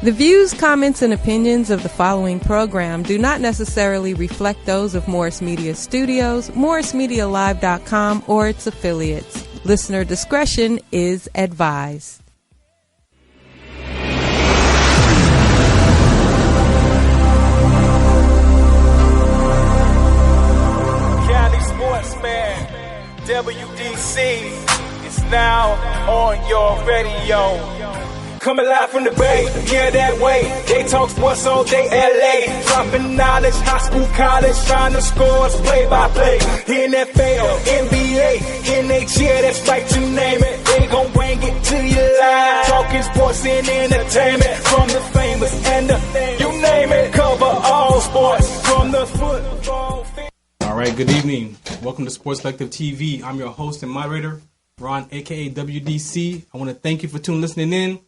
The views, comments, and opinions of the following program do not necessarily reflect those of Morris Media Studios, MorrisMediaLive.com, or its affiliates. Listener discretion is advised. Cali Sportsman, WDC is now on your radio. Coming live from the Bay, yeah, that way. They talk sports all day, LA. Dropping knowledge, high school, college, trying to score, play by play. NFL, NBA, NHL, that's right, you name it. They gon' bring it to you live. Talking sports and entertainment. From the famous and the, you name it. Cover all sports from the football field. All right, good evening. Welcome to Sports Collective TV. I'm your host and moderator, Ron, a.k.a. WDC. I want to thank you for listening in.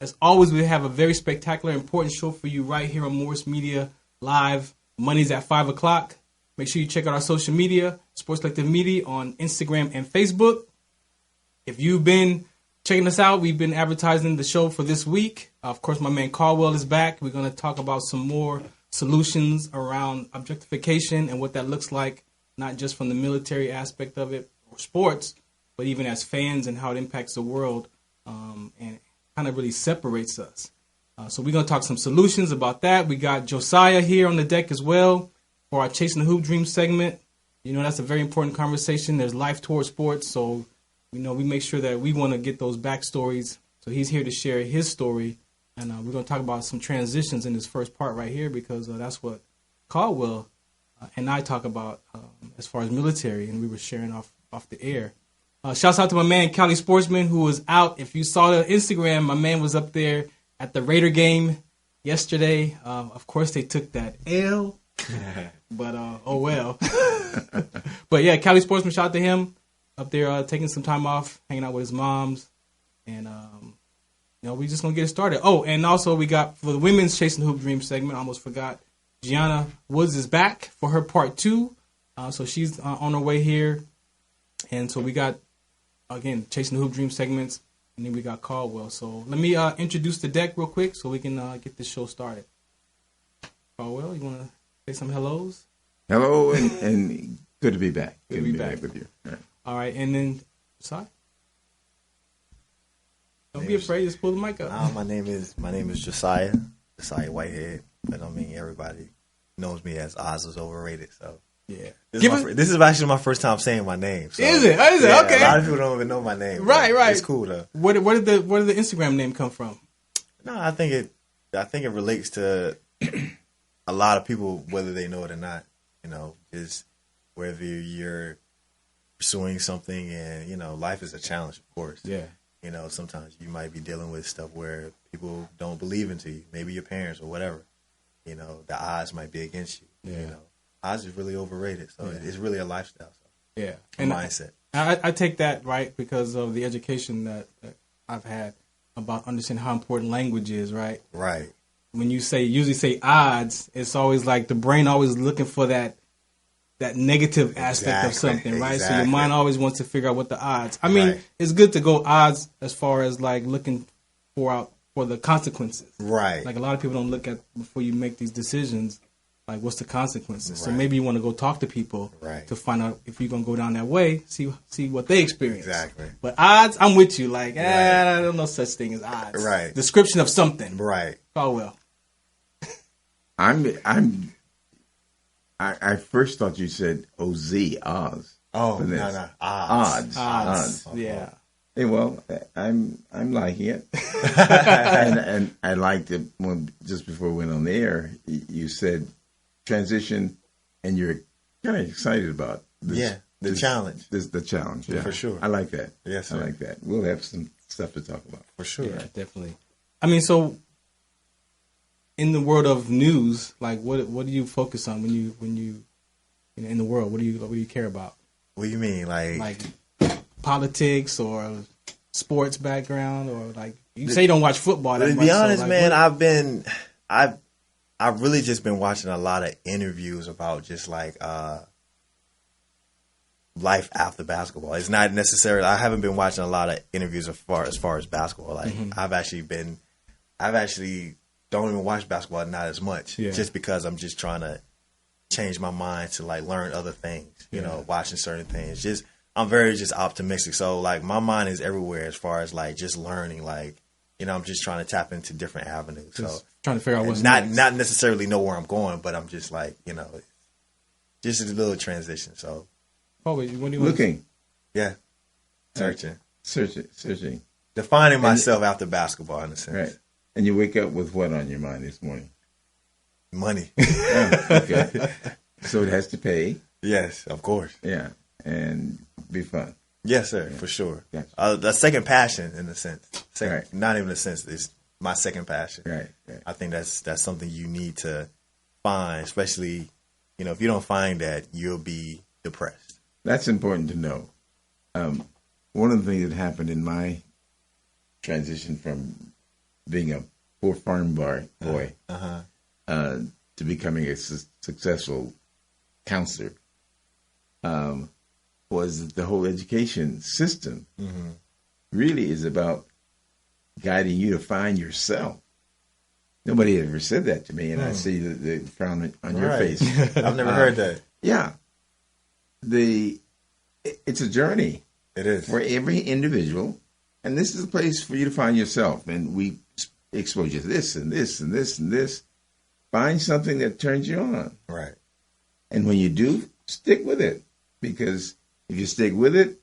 As always, we have a very spectacular, important show for you right here on Morris Media Live, Mondays at 5 o'clock. Make sure you check out our social media, Sports Collective Media on Instagram and Facebook. If you've been checking us out, we've been advertising the show for this week. Of course, my man Caldwell is back. We're going to talk about some more solutions around objectification and what that looks like, not just from the military aspect of it or sports, but even as fans and how it impacts the world and kind of really separates us. So we're going to talk some solutions about that. We got Josiah here on the deck as well for our Chasing the Hoop Dream segment. You know, that's a very important conversation. There's life towards sports. So, you know, we make sure that we want to get those backstories. So he's here to share his story. And we're going to talk about some transitions in this first part right here because that's what Caldwell and I talk about as far as military. And we were sharing off the air. Shouts out to my man, Cali Sportsman, who was out. If you saw the Instagram, my man was up there at the Raider game yesterday. Of course, they took that L, but oh well. But yeah, Cali Sportsman, shout out to him up there taking some time off, hanging out with his moms. And, you know, we just going to get it started. Oh, and also we got for the women's Chasing the Hoop Dream segment, I almost forgot, Gianna Woods is back for her part 2. So she's on her way here. And so we got, again, Chasing the Hoop Dream segments, and then we got Caldwell. So let me introduce the deck real quick so we can get this show started. Caldwell, you want to say some hellos? Hello, and good to be back. Good to be back with you. All right, and then, sorry? Don't be afraid, just pull the mic up. My name is Josiah Whitehead, but I mean, everybody knows me as Oz is overrated, so. Yeah, this is actually my first time saying my name. So, is it? Yeah, okay. A lot of people don't even know my name. Right. It's cool though. Where did the Instagram name come from? No, I think it relates to a lot of people, whether they know it or not. You know, is whether you're pursuing something, and you know, life is a challenge, of course. Yeah. You know, sometimes you might be dealing with stuff where people don't believe into you, maybe your parents or whatever. You know, the odds might be against you. Yeah. You know. Odds is really overrated, so it's really a lifestyle. So. Yeah, and mindset. I take that right because of the education that I've had about understanding how important language is. Right. Right. When you usually say odds, it's always like the brain always looking for that negative aspect of something, right? Exactly. So your mind always wants to figure out what the odds. I mean, It's good to go odds as far as like looking for the consequences. Right. Like a lot of people don't look at before you make these decisions. Like, what's the consequences? Right. So maybe you want to go talk to people to find out if you're going to go down that way, see what they experience. Exactly. But odds, I'm with you. Like, I don't know such thing as odds. Right. Description of something. Right. Oh, well. I first thought you said Oz. Oz. Oh, no. Odds. Yeah. Hey, well, I'm liking it. and I liked it when, just before we went on the air, you said transition, and you're kind of excited about this. Yeah, the challenge. The challenge, yeah. For sure. I like that. Yes, sir. I like that. We'll have some stuff to talk about. For sure. Yeah, definitely. I mean, so in the world of news, like what do you focus on when you in the world? What do you care about? What do you mean, like politics or sports background, or like you say you don't watch football that much. To be honest, so man, I've really just been watching a lot of interviews about just like life after basketball. It's not necessarily. I haven't been watching a lot of interviews as far as basketball. Like I've actually don't even watch basketball, not as much, Yeah. just because I'm just trying to change my mind to like learn other things, you know, watching certain things. Just I'm very just optimistic. So like my mind is everywhere as far as like just learning. Like, you know, I'm just trying to tap into different avenues. Just so trying to figure out what's not next. not necessarily know where I'm going, but I'm just like, you know, just a little transition. So Oh, wait, what do you Looking, yeah, searching, searching. defining myself after basketball in a sense. Right. And you wake up with what on your mind this morning? Money, Oh, okay. So it has to pay. yes, of course. Yeah. And be fun. Yes, sir, for sure. Gotcha. The second passion, in a sense, Right. not even a sense, is my second passion. Right. I think that's something you need to find, especially, you know, if you don't find that, you'll be depressed. That's important to know. One of the things that happened in my transition from being a poor farm boy to becoming a successful counselor was that the whole education system really is about guiding you to find yourself. Nobody ever said that to me, and I see the frown on your face. I've never heard that. Yeah. It's a journey It is. for every individual, and this is a place for you to find yourself. And we expose you to this and this and this and this. Find something that turns you on. Right. And when you do, stick with it. Because if you stick with it,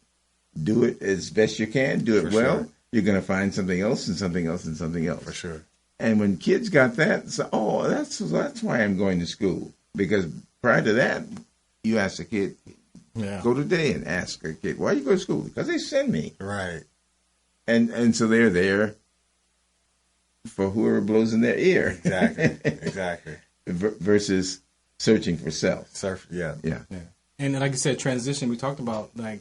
do it as best you can, do it For well, sure. you're going to find something else and something else and something else. For sure. And when kids got that, it's that's why I'm going to school. Because prior to that, you ask a kid, go today and ask a kid, why you go to school? Because they send me. Right. And so they're there for whoever blows in their ear. Exactly. Versus searching for self. Yeah. And like I said, transition, we talked about, like,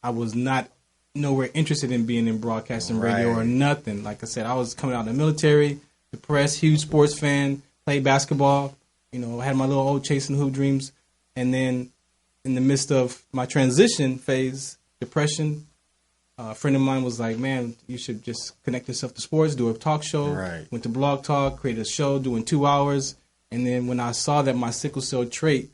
I was not nowhere interested in being in broadcasting radio or nothing. Like I said, I was coming out of the military, depressed, huge sports fan, played basketball, you know, had my little old chasing hoop dreams. And then in the midst of my transition phase, depression, a friend of mine was like, man, you should just connect yourself to sports, do a talk show. Right. Went to Blog Talk, created a show, doing 2 hours. And then when I saw that my sickle cell trait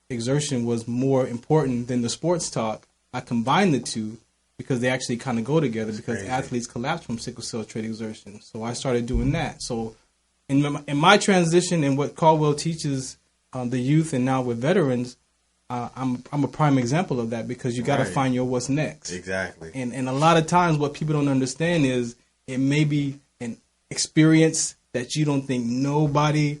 exertion was more important than the sports talk, I combined the two because they actually kind of go together because athletes collapse from sickle cell trait exertion. So I started doing that. So in my transition and what Caldwell teaches the youth and now with veterans, I'm a prime example of that because you got to find your what's next. Exactly. And a lot of times what people don't understand is it may be an experience that you don't think nobody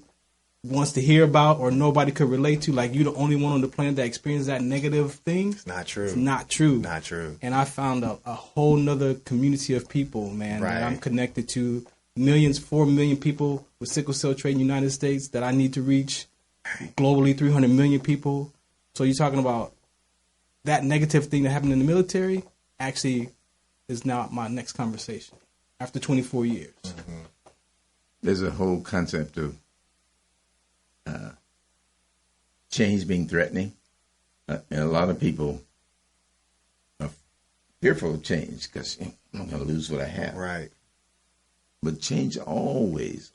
wants to hear about or nobody could relate to. Like, you're the only one on the planet that experienced that negative thing. It's not true. It's not true. Not true. And I found a whole nother community of people, man, that I'm connected to. 4 million people with sickle cell trait in the United States that I need to reach. Globally, 300 million people. So you're talking about that negative thing that happened in the military actually is now my next conversation after 24 years. Mm-hmm. There's a whole concept of change being threatening. And a lot of people are fearful of change because I'm going to lose what I have. Right. But change always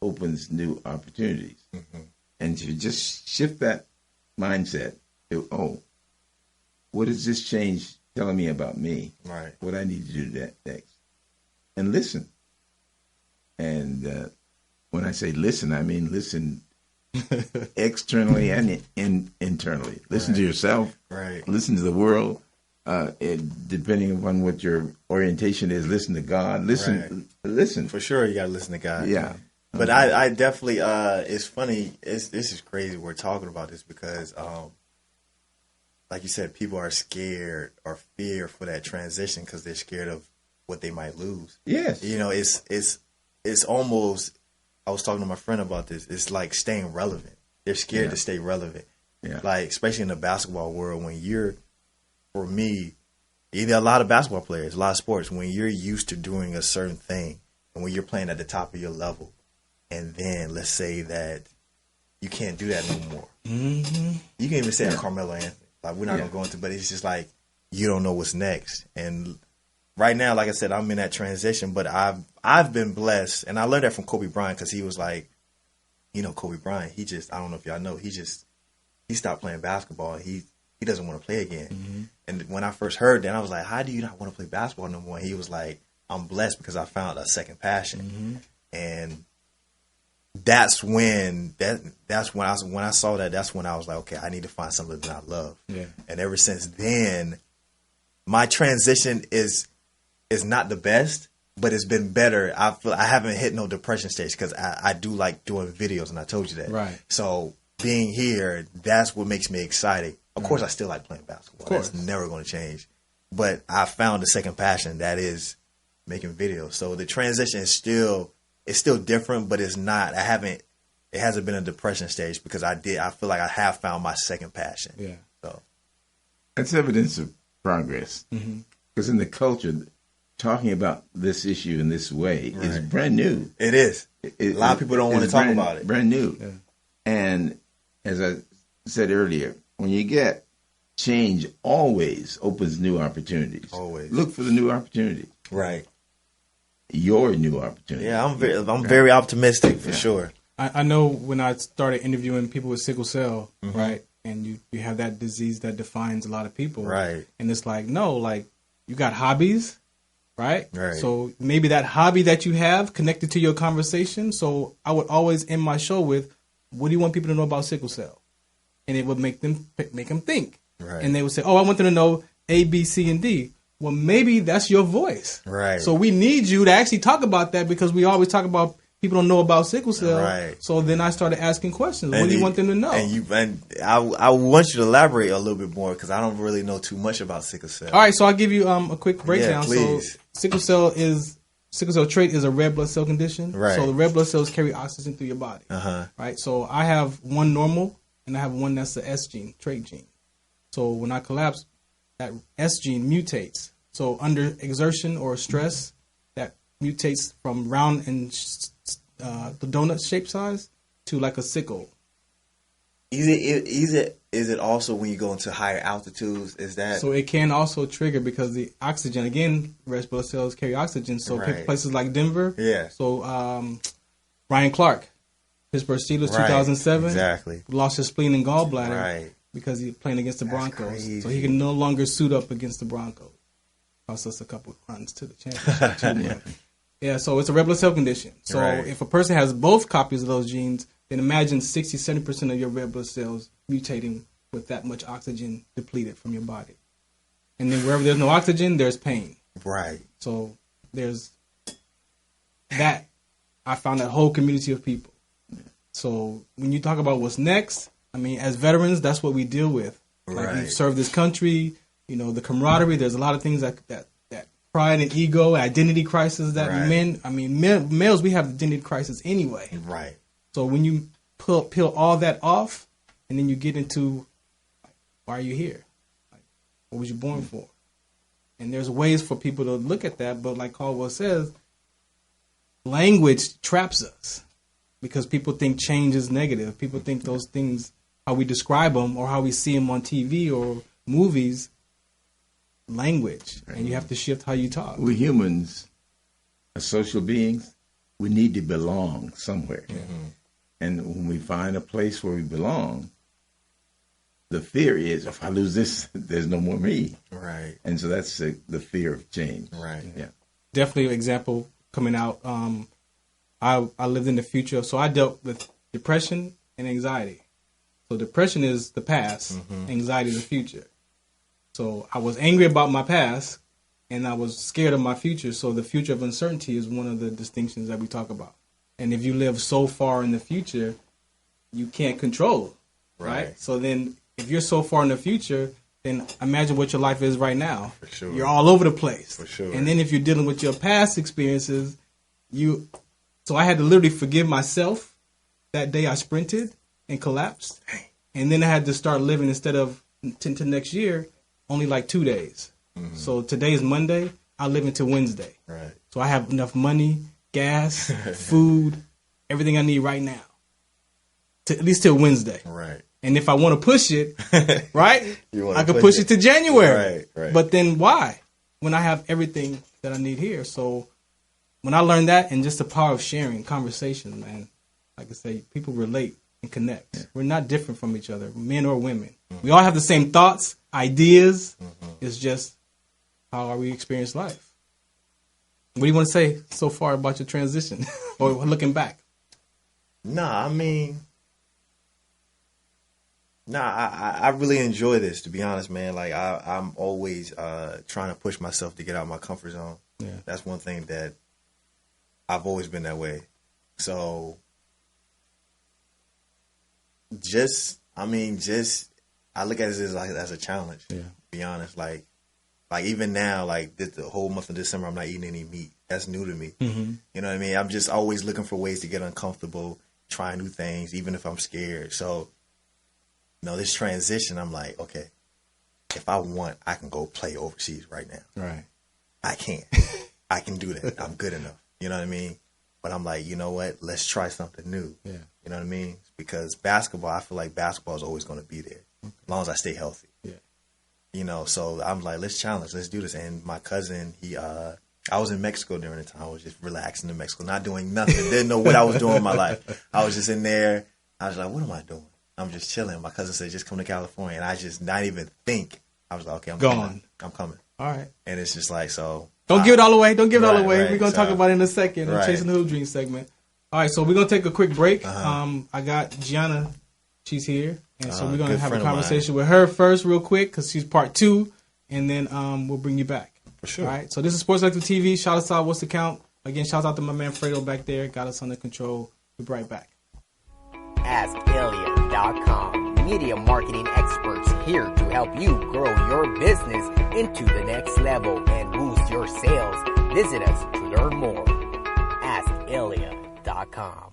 opens new opportunities. Mm-hmm. And to just shift that mindset to, what is this change telling me about me? Right. What I need to do that next. And listen. And when I say listen, I mean listen externally and internally. Listen to yourself. Right. Listen to the world. Depending upon what your orientation is, listen to God. Listen. For sure, you got to listen to God. Yeah. But I definitely, it's funny. This is crazy. We're talking about this because, like you said, people are scared or fear for that transition because they're scared of what they might lose. Yes. You know, it's almost. I was talking to my friend about this. It's like staying relevant. They're scared to stay relevant. Yeah. Like, especially in the basketball world, when you're, for me, either a lot of basketball players, a lot of sports, when you're used to doing a certain thing and when you're playing at the top of your level, and then let's say that you can't do that no more. Mm-hmm. You can even say Carmelo Anthony. Like, we're not going to go into, but it's just like you don't know what's next. And right now, like I said, I'm in that transition, but I've been blessed, and I learned that from Kobe Bryant, because he was like, Kobe Bryant, I don't know if y'all know, he stopped playing basketball. He doesn't want to play again. Mm-hmm. And when I first heard that, I was like, how do you not want to play basketball no more? And he was like, I'm blessed because I found a second passion. Mm-hmm. And that's when I saw that, that's when I was like, okay, I need to find something that I love. Yeah. And ever since then, my transition is not the best, but it's been better. I haven't hit no depression stage, because I do like doing videos, and I told you that. Right. So being here, that's what makes me excited. Of course, I still like playing basketball. That's never going to change. But I found a second passion, that is making videos. So the transition is still different, but it's not. It hasn't been a depression stage, because I feel like I have found my second passion. Yeah. So that's evidence of progress. Because in the culture, talking about this issue in this way is brand new. It is. A lot of people don't want to talk about it. Brand new. Yeah. And as I said earlier, when you get change, always opens new opportunities. Always. Look for the new opportunity. Right. Your new opportunity. Yeah, I'm very optimistic for sure. I know when I started interviewing people with sickle cell, right, and you have that disease that defines a lot of people. Right. And it's like, no, like, you got hobbies, right? Right. So maybe that hobby that you have connected to your conversation. So I would always end my show with, what do you want people to know about sickle cell? And it would make them think. Right. And they would say, oh, I want them to know A, B, C, and D. Well, maybe that's your voice. Right. So we need you to actually talk about that, because we always talk about people don't know about sickle cell. Right. So then I started asking questions. What do you want them to know? And I want you to elaborate a little bit more, because I don't really know too much about sickle cell. All right, so I'll give you a quick breakdown. Yeah, please. So sickle cell trait is a red blood cell condition. Right. So the red blood cells carry oxygen through your body. Right. So I have one normal, and I have one that's the S gene, trait gene. So when I collapse, that S gene mutates. So under exertion or stress, that mutates from round and the donut shape size to like a sickle. Is it also when you go into higher altitudes? Is that so? It can also trigger, because the oxygen, again, red blood cells carry oxygen. So places like Denver. Yeah. So Ryan Clark, Pittsburgh Steelers, 2007. Exactly. Lost his spleen and gallbladder. Right. Because he's playing against the Broncos. Crazy. So he can no longer suit up against the Broncos. Cost us a couple of runs to the championship. Yeah, so it's a red blood cell condition. So if a person has both copies of those genes, then imagine 60-70% of your red blood cells mutating with that much oxygen depleted from your body. And then wherever there's no oxygen, there's pain. Right. So there's that. I found that whole community of people. So when you talk about what's next, I mean, as veterans, that's what we deal with. Like, we've served this country, the camaraderie. There's a lot of things that pride and ego, identity crisis that males, we have identity crisis anyway. Right. So when you peel all that off, and then you get into, why are you here? Like, what was you born for? And there's ways for people to look at that, but like Caldwell says, language traps us, because people think change is negative. People think those things, how we describe them or how we see them on TV or movies, language, and you have to shift how you talk. We're humans, as social beings. We need to belong somewhere. And when we find a place where we belong, the fear is, if I lose this, there's no more me. Right. And so that's the fear of change. Right. Yeah. Definitely an example coming out. I lived in the future, so I dealt with depression and anxiety. So depression is the past, anxiety is the future. So I was angry about my past, and I was scared of my future. So the future of uncertainty is one of the distinctions that we talk about. And if you live so far in the future, you can't control, right? So then if you're so far in the future, then imagine what your life is right now. For sure. You're all over the place. For sure. And then if you're dealing with your past experiences, so I had to literally forgive myself that day I sprinted and collapsed. And then I had to start living, instead of to next year, only like 2 days. So today is Monday. I live until Wednesday. Right. So I have enough money, gas, food, everything I need right now, at least till Wednesday. Right. And if I want to push it, right, I could push it to January. Right. But then why? when I have everything that I need here? So when I learned that, and just the power of sharing, conversation, man, like I say, people relate and connect. Yeah. We're not different from each other, men or women. Mm-hmm. We all have the same thoughts, ideas. Mm-hmm. It's just how we experience life. What do you want to say so far about your transition or looking back? I really enjoy this, to be honest, man. Like I'm always trying to push myself to get out of my comfort zone. Yeah. That's one thing that I've always been that way. So I look at this as a challenge, to be honest. Like even now, like the whole month of December, I'm not eating any meat. That's new to me. Mm-hmm. You know what I mean? I'm just always looking for ways to get uncomfortable, try new things, even if I'm scared. So, this transition, I'm like, okay, if I want, I can go play overseas right now. Right. I can't. I can do that. I'm good enough. You know what I mean? But I'm like, you know what? Let's try something new. Yeah. You know what I mean? Because basketball, I feel like basketball is always going to be there as long as I stay healthy. Yeah. So I'm like, let's challenge. Let's do this. And my cousin, I was in Mexico during the time. I was just relaxing in Mexico, not doing nothing. Didn't know what I was doing in my life. I was just in there. I was like, what am I doing? I'm just chilling. My cousin said, just come to California. And I just not even think. I was like, okay, I'm coming. All right. And it's just like, so. Don't give it all away. Don't give it all away. We're going to talk about it in a second. Right. Chasing the Hoop Dream segment. All right, so we're going to take a quick break. I got Gianna. She's here. And so we're going to have a conversation with her first real quick because she's part 2. And then we'll bring you back. For sure. All right, so this is Sports Selective TV. Shout us out. What's the count? Again, shout out to my man Fredo back there. Got us under control. We'll be right back. AskAlien.com. Media marketing experts here to help you grow your business into the next level and boost your sales. Visit us to learn more. AskAlien.com.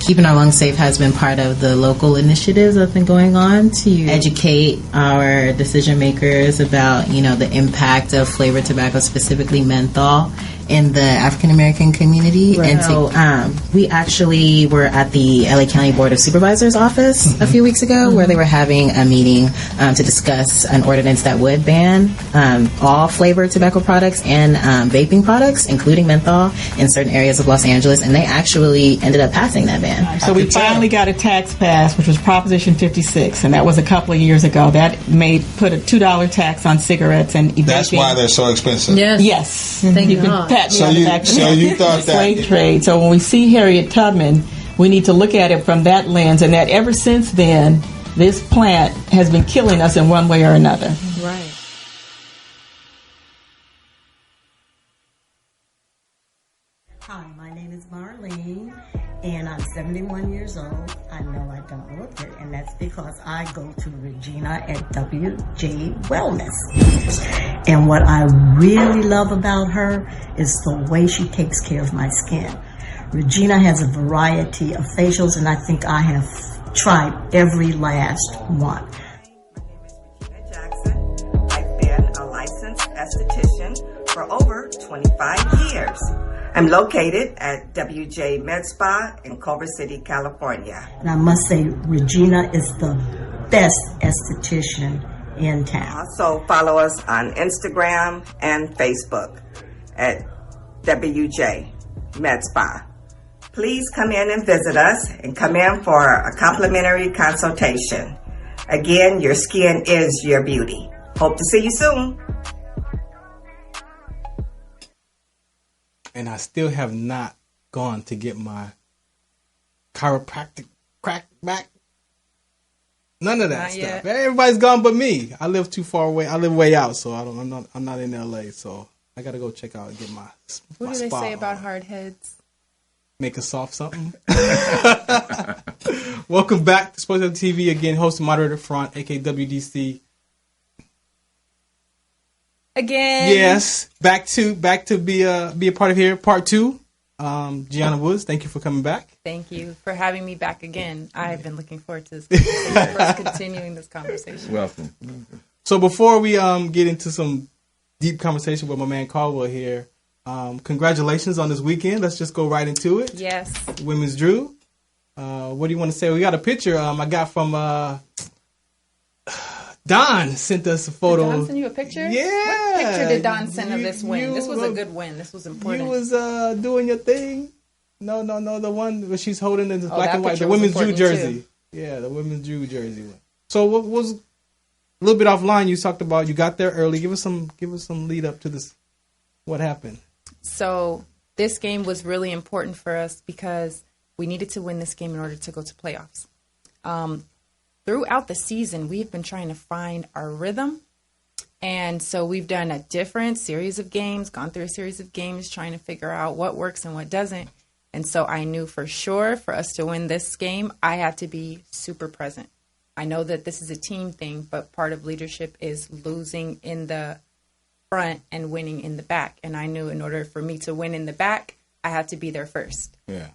Keeping Our Lungs Safe has been part of the local initiatives that have been going on to educate our decision makers about, the impact of flavored tobacco, specifically menthol, in the African American community. Right. And so we actually were at the LA County Board of Supervisors office a few weeks ago where they were having a meeting to discuss an ordinance that would ban all flavored tobacco products and vaping products, including menthol, in certain areas of Los Angeles. And they actually ended up passing that ban. So we finally got a tax passed, which was Proposition 56, and that was a couple of years ago. That put a $2 tax on cigarettes and vaping. That's why they're so expensive. Yes. Thank God. So you thought that slave trade. So when we see Harriet Tubman, we need to look at it from that lens, and that ever since then, this plant has been killing us in one way or another. Right. Hi, my name is Marlene, and I'm 71 years old. I know I don't look it, and that's because I go to Regina at WJ Wellness. And what I really love about her is the way she takes care of my skin. Regina has a variety of facials, and I think I have tried every last one. My name is Regina Jackson. I've been a licensed esthetician for over 25 years. I'm located at WJ Med Spa in Culver City, California. And I must say, Regina is the best esthetician in town. Also follow us on Instagram and Facebook at WJ Med Spa. Please come in and visit us and come in for a complimentary consultation. Again, your skin is your beauty. Hope to see you soon. And I still have not gone to get my chiropractic crack back. None of that Not stuff. yet. Everybody's gone but me. I live too far away. I live way out, so I'm not in LA. So I gotta go check out and get my. What do they say about hard heads? Make a soft something. Welcome back to Sports Selective TV again. Host and moderator Front, aka WDC. Again. Yes, back to be a part of here, part 2. Gianna Woods, thank you for coming back. Thank you for having me back again. I have been looking forward to this conversation, for us continuing this conversation. Welcome. So before we get into some deep conversation with my man Caldwell here, congratulations on this weekend. Let's just go right into it. Yes. Women's Drew. What do you want to say? We got a picture I got from Don sent us a photo. Did Don send you a picture? Yeah. What picture did Don send of this win? This was a good win. This was important. You was doing your thing. No. The one where she's holding the black and white. The was women's Drew important, jersey. Yeah, the women's Drew jersey one. So what was a little bit offline? You talked about you got there early. Give us some lead up to this. What happened? So this game was really important for us because we needed to win this game in order to go to playoffs. Throughout the season, we've been trying to find our rhythm. And so we've done a different series of games, gone through a series of games, trying to figure out what works and what doesn't. And so I knew for sure for us to win this game, I had to be super present. I know that this is a team thing, but part of leadership is losing in the front and winning in the back. And I knew in order for me to win in the back, I had to be there first. Yeah.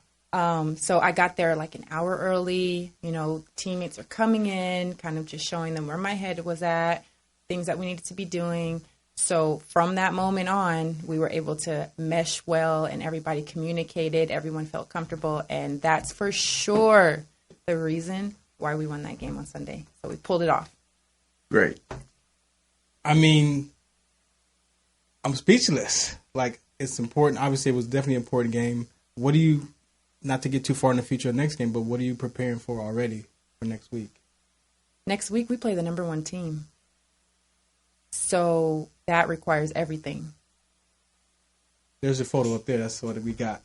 So I got there like an hour early. You know, teammates are coming in, kind of just showing them where my head was at, things that we needed to be doing. So from that moment on, we were able to mesh well and everybody communicated. Everyone felt comfortable. And that's for sure the reason why we won that game on Sunday. So we pulled it off. Great. I mean, I'm speechless. Like, it's important. Obviously, it was definitely an important game. What do you, not to get too far in the future of next game, but what are you preparing for already for next week? Next week, we play the number one team. So that requires everything. There's a photo up there. That's what we got.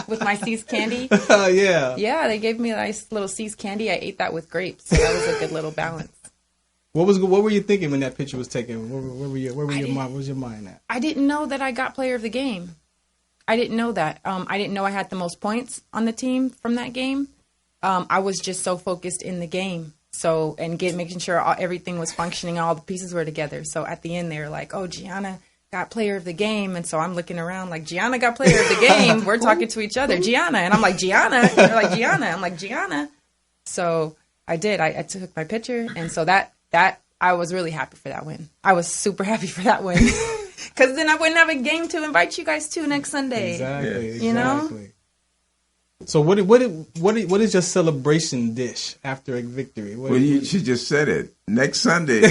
With my C's candy? Yeah. Yeah, they gave me a nice little C's candy. I ate that with grapes. So that was a good little balance. What were you thinking when that picture was taken? Where was your mind at? I didn't know that I got player of the game. I didn't know that. I didn't know I had the most points on the team from that game. I was just so focused in the game. So, and making sure everything was functioning, all the pieces were together. So at the end, they were like, oh, Gianna got player of the game. And so I'm looking around like, Gianna got player of the game. We're talking to each other, Gianna. And I'm like, Gianna. And they're like, Gianna. I'm like, Gianna. So I did. I took my picture. And so that I was really happy for that win. I was super happy for that win. Because then I wouldn't have a game to invite you guys to next Sunday. Exactly. You know? So what is your celebration dish after a victory? She just said it. Next Sunday.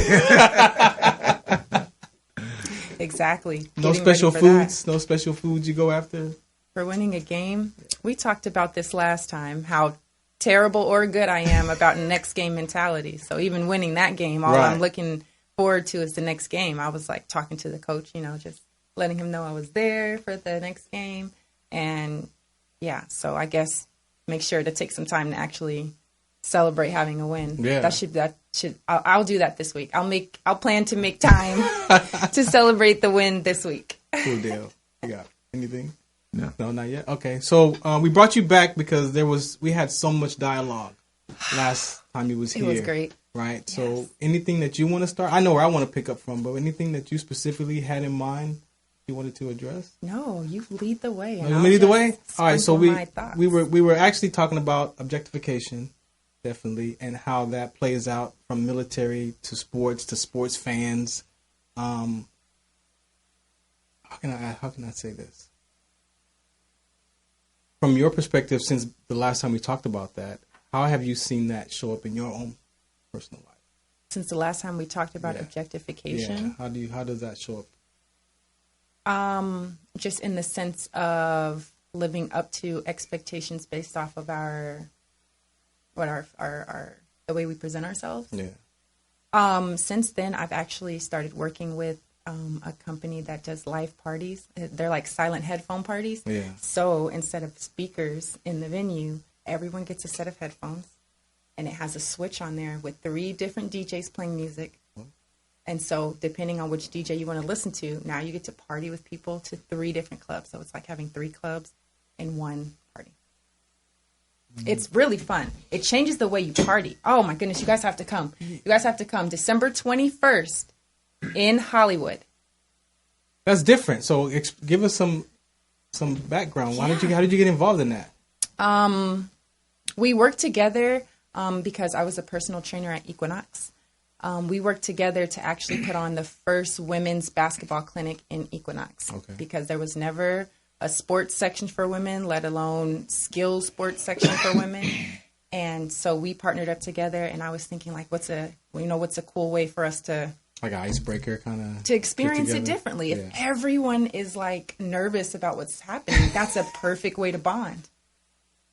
Exactly. No special foods? No special foods you go after? For winning a game? We talked about this last time, how terrible or good I am about next game mentality. So even winning that game, all I'm looking forward to is the next game. I was like talking to the coach, just letting him know I was there for the next game. And yeah, so I guess make sure to take some time to actually celebrate having a win. Yeah. I'll do that this week. I'll plan to make time to celebrate the win this week. Cool deal. You got anything? No, not yet. Okay, so we brought you back because we had so much dialogue last time you was here. It was great. Right. Yes. So anything that you want to start? I know where I want to pick up from, but anything that you specifically had in mind you wanted to address? No, you lead the way. You lead the way? All right. So we were actually talking about objectification, definitely, and how that plays out from military to sports fans. How can I say this? From your perspective, since the last time we talked about that, how have you seen that show up in your own personal life? Since the last time we talked about objectification? Yeah. How does that show up? Just in the sense of living up to expectations based off of our the way we present ourselves. Yeah. Since then, I've actually started working with a company that does live parties. They're like silent headphone parties. Yeah. So instead of speakers in the venue, everyone gets a set of headphones, and it has a switch on there with 3 different DJs playing music. And so depending on which DJ you want to listen to, now you get to party with people to 3 different clubs. So it's like having 3 clubs in one party. It's really fun. It changes the way you party. Oh my goodness, you guys have to come. You guys have to come December 21st in Hollywood. That's different. So give us some background. How did you get involved in that? We worked together because I was a personal trainer at Equinox. We worked together to actually put on the first women's basketball clinic in Equinox. Okay. Because there was never a sports section for women, let alone skills sports section for women. And so we partnered up together, and I was thinking, like, what's a cool way for us to, like an icebreaker kind of, to experience it differently. If everyone is like nervous about what's happening, that's a perfect way to bond,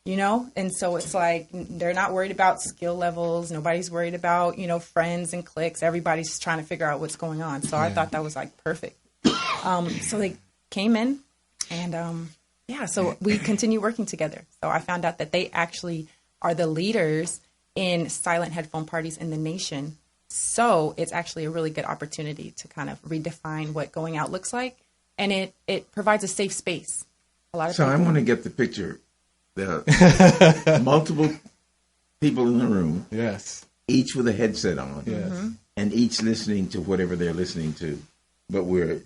you know? And so it's like, they're not worried about skill levels. Nobody's worried about, you know, friends and cliques. Everybody's trying to figure out what's going on. So I thought that was like perfect. So they came in, and so we continue working together. So I found out that they actually are the leaders in silent headphone parties in the nation. So it's actually a really good opportunity to kind of redefine what going out looks like. And it provides a safe space. A lot of I want to get the picture. The multiple people in the room. Yes. Each with a headset on. Yes. And each listening to whatever they're listening to. But we're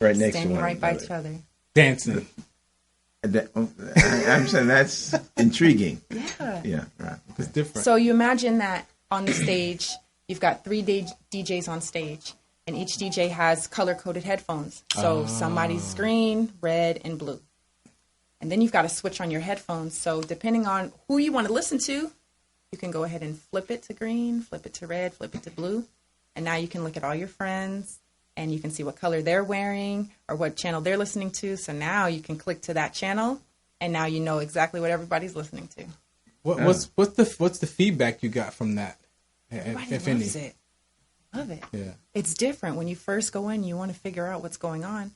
right next standing to one right by another. each other. Dancing. I'm saying that's intriguing. Yeah. Yeah, right. It's different. So you imagine that on the stage, you've got 3 DJs on stage, and each DJ has color-coded headphones. So somebody's green, red, and blue. And then you've got to switch on your headphones. So depending on who you want to listen to, you can go ahead and flip it to green, flip it to red, flip it to blue. And now you can look at all your friends, and you can see what color they're wearing or what channel they're listening to. So now you can click to that channel, and now you know exactly what everybody's listening to. What's the feedback you got from that? Everybody if loves any? it. Love it. Yeah. It's different. When you first go in, you want to figure out what's going on.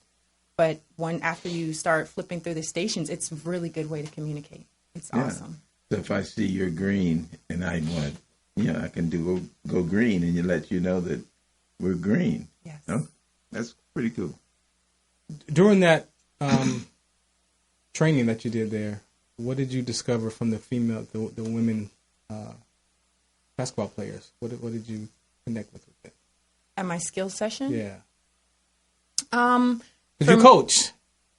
But after you start flipping through the stations, it's a really good way to communicate. It's awesome. So if I see you're green and I want, I can go green, and you let you know that we're green. Yes. No? That's pretty cool. During that training that you did there, what did you discover from the women basketball players? What did you connect with it? At my skills session? Yeah. Because you coach,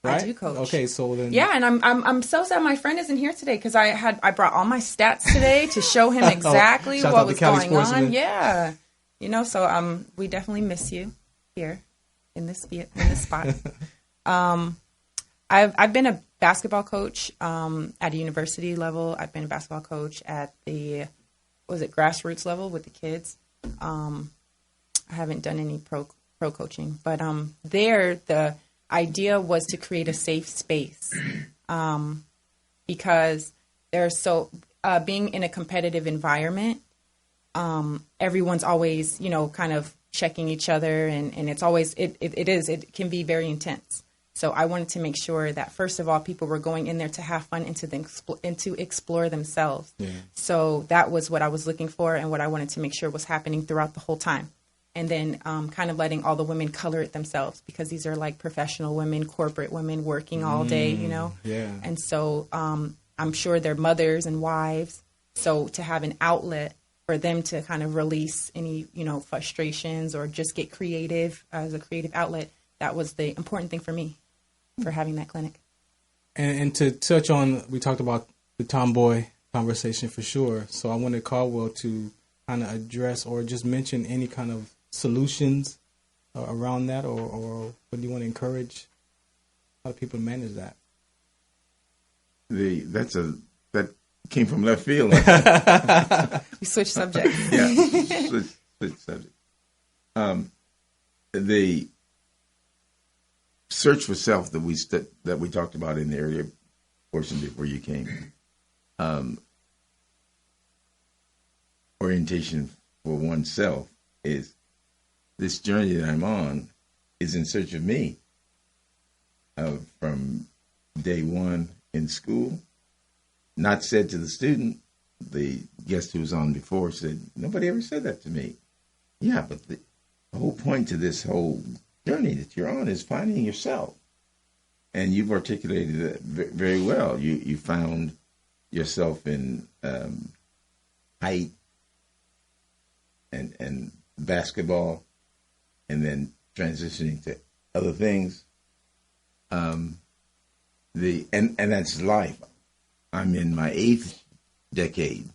right? I do coach. Okay, so then. Yeah, and I'm so sad my friend isn't here today, because I brought all my stats today to show him exactly what was going on. Yeah, so we definitely miss you here in this spot. I've been a basketball coach at a university level. I've been a basketball coach at the grassroots level with the kids. I haven't done any pro coaching, but there the idea was to create a safe space, because there's being in a competitive environment, everyone's always kind of checking each other, and it's always it can be very intense. So I wanted to make sure that, first of all, people were going in there to have fun and to explore themselves. Yeah. So that was what I was looking for, and what I wanted to make sure was happening throughout the whole time. And then kind of letting all the women color it themselves, because these are like professional women, corporate women working all day, Yeah. And so I'm sure they're mothers and wives. So to have an outlet for them to kind of release any, frustrations or just get creative as a creative outlet, that was the important thing for me for having that clinic. And to touch on, we talked about the tomboy conversation for sure. So I wanted Caldwell to kind of address or just mention any kind of solutions around that, or what do you want to encourage how do people manage that? That came from left field. We switched subjects. Yeah, switch subject. The search for self that we talked about in the earlier portion before you came. Orientation for oneself is this journey that I'm on is in search of me. From day one in school, not said to the student, the guest who was on before said, nobody ever said that to me. Yeah, but the whole point to this whole journey that you're on is finding yourself. And you've articulated it very well. You found yourself in height and basketball, and then transitioning to other things. And that's life. I'm in my 8th decade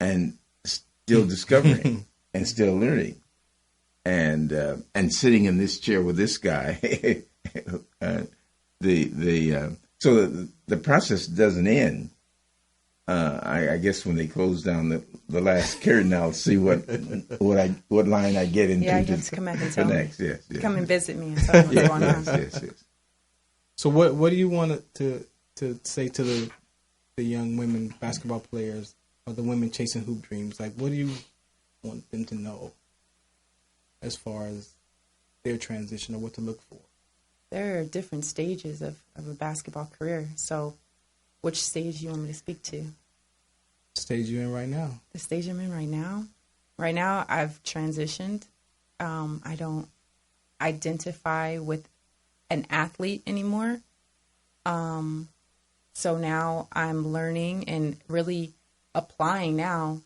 and still discovering and still learning. And sitting in this chair with this guy So the process doesn't end. I guess when they close down the last curtain, I'll see what line I get into. Yeah, you have to come back and tell me. Next. Yes, come and visit me and tell me what's going on. Yes. So what do you want to say to the young women basketball players or the women chasing hoop dreams? Like, what do you want them to know as far as their transition or what to look for? There are different stages of a basketball career. So which stage do you want me to speak to? The stage you're in right now. The stage I'm in right now? Right now, I've transitioned. I don't identify with an athlete anymore. So now I'm learning and really applying now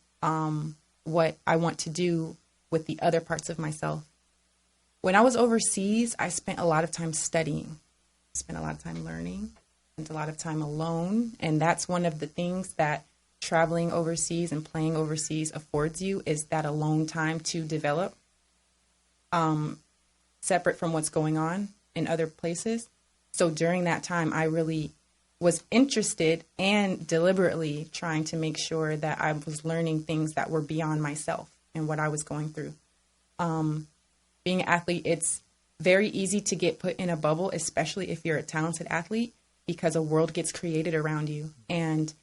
what I want to do with the other parts of myself. When I was overseas, I spent a lot of time studying, spent a lot of time learning, spent a lot of time alone. And that's one of the things that traveling overseas and playing overseas affords you, is that alone time to develop, separate from what's going on in other places. So during that time, I really was interested and deliberately trying to make sure that I was learning things that were beyond myself and what I was going through. Being an athlete, it's very easy to get put in a bubble, especially if you're a talented athlete, because a world gets created around you. And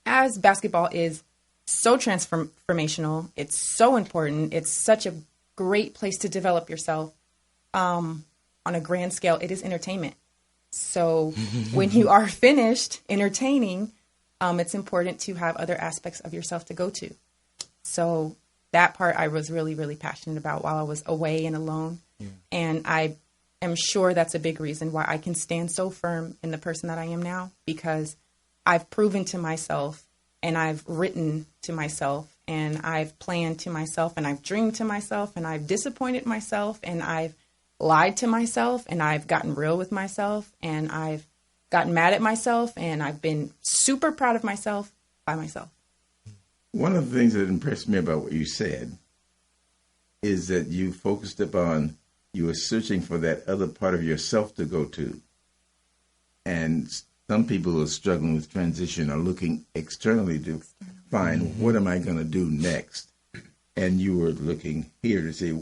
as basketball is so transformational, it's so important, it's such a great place to develop yourself. On a grand scale, it is entertainment. So when you are finished entertaining, it's important to have other aspects of yourself to go to. So that part I was really, really passionate about while I was away and alone. Yeah. And I am sure that's a big reason why I can stand so firm in the person that I am now, because I've proven to myself and I've written to myself and I've planned to myself and I've dreamed to myself and I've disappointed myself and I've lied to myself and I've gotten real with myself and I've gotten mad at myself and I've been super proud of myself by myself. One of the things that impressed me about what you said is that you focused upon, you were searching for that other part of yourself to go to. And some people who are struggling with transition are looking externally to find, what am I going to do next? And you were looking here to see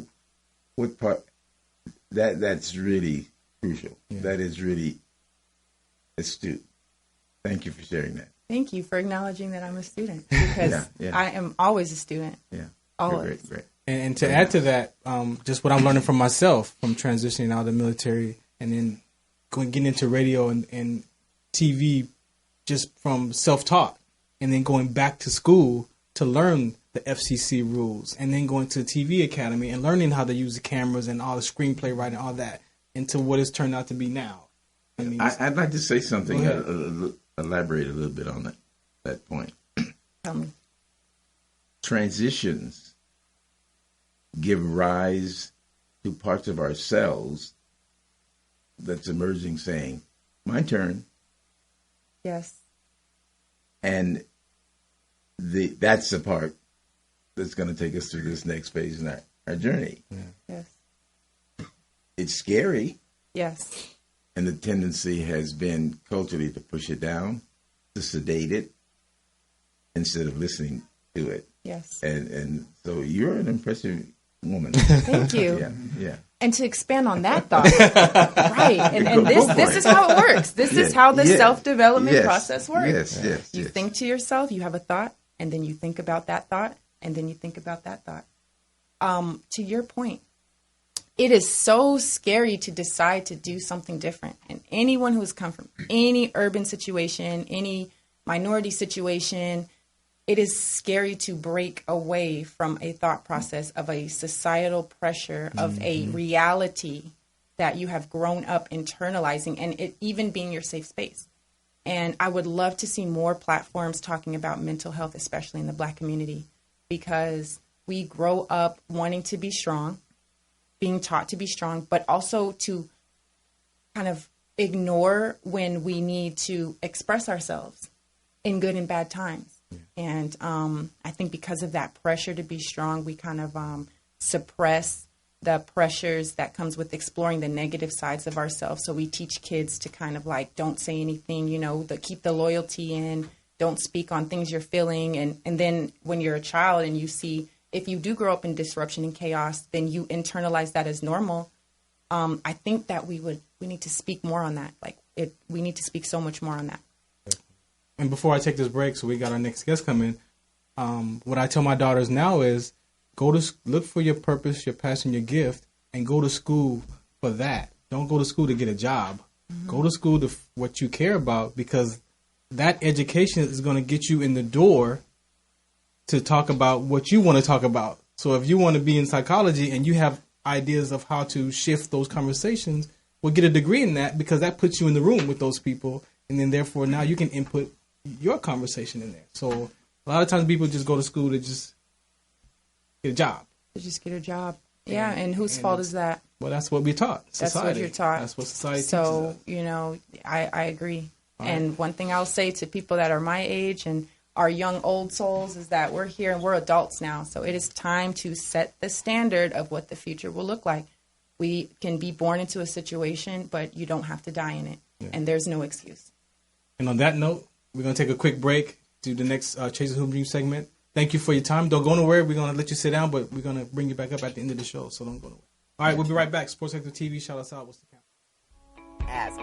what part. That's really crucial. Yeah. That is really astute. Thank you for sharing that. Thank you for acknowledging that I'm a student, because I am always a student. Yeah, always. Great. And to add to that, just what I'm learning from myself from transitioning out of the military and then getting into radio and TV, just from self-taught, and then going back to school to learn the FCC rules, and then going to the TV Academy and learning how to use the cameras and all the screenplay writing, all that, into what it's turned out to be now. I mean, I'd like to say something, elaborate a little bit on that point. Tell me. Transitions give rise to parts of ourselves that's emerging, saying, my turn. Yes. And that's the part that's going to take us through this next phase in our journey. Yeah. Yes. It's scary. Yes. And the tendency has been culturally to push it down, to sedate it, instead of listening to it. Yes. And so you're an impressive woman. Thank you. Yeah. And to expand on that thought, right? And this is how it works. This is how the self-development process works. Yes. You think to yourself, you have a thought, and then you think about that thought, and then you think about that thought. To your point, it is so scary to decide to do something different. And anyone who's come from any urban situation, any minority situation, it is scary to break away from a thought process of a societal pressure, of a reality that you have grown up internalizing, and it even being your safe space. And I would love to see more platforms talking about mental health, especially in the Black community, because we grow up wanting to be strong, being taught to be strong, but also to kind of ignore when we need to express ourselves in good and bad times. And I think because of that pressure to be strong, we kind of suppress the pressures that comes with exploring the negative sides of ourselves. So we teach kids to kind of like, don't say anything, keep the loyalty in, don't speak on things you're feeling. And then when you're a child and you see, if you do grow up in disruption and chaos, then you internalize that as normal. I think that we need to speak more on that. We need to speak so much more on that. And before I take this break, so we got our next guest coming, what I tell my daughters now is look for your purpose, your passion, your gift, and go to school for that. Don't go to school to get a job. Mm-hmm. Go to school to what you care about, because that education is going to get you in the door to talk about what you want to talk about. So if you want to be in psychology and you have ideas of how to shift those conversations, well, get a degree in that, because that puts you in the room with those people. And then therefore now you can input your conversation in there. So a lot of times people just go to school to just get a job. To just get a job. Yeah. And whose fault is that? Well, that's what we're taught. Society. That's what you're taught. That's what society teaches us. So, I agree. All and right. One thing I'll say to people that are my age and our young old souls is that we're here and we're adults now. So it is time to set the standard of what the future will look like. We can be born into a situation, but you don't have to die in it. Yeah. And there's no excuse. And on that note, we're going to take a quick break, do the next Chasing Hoop Dream segment. Thank you for your time. Don't go nowhere. We're going to let you sit down, but we're going to bring you back up at the end of the show, so don't go nowhere. All right, we'll be right back. Sports Active TV, shout us out. What's the count?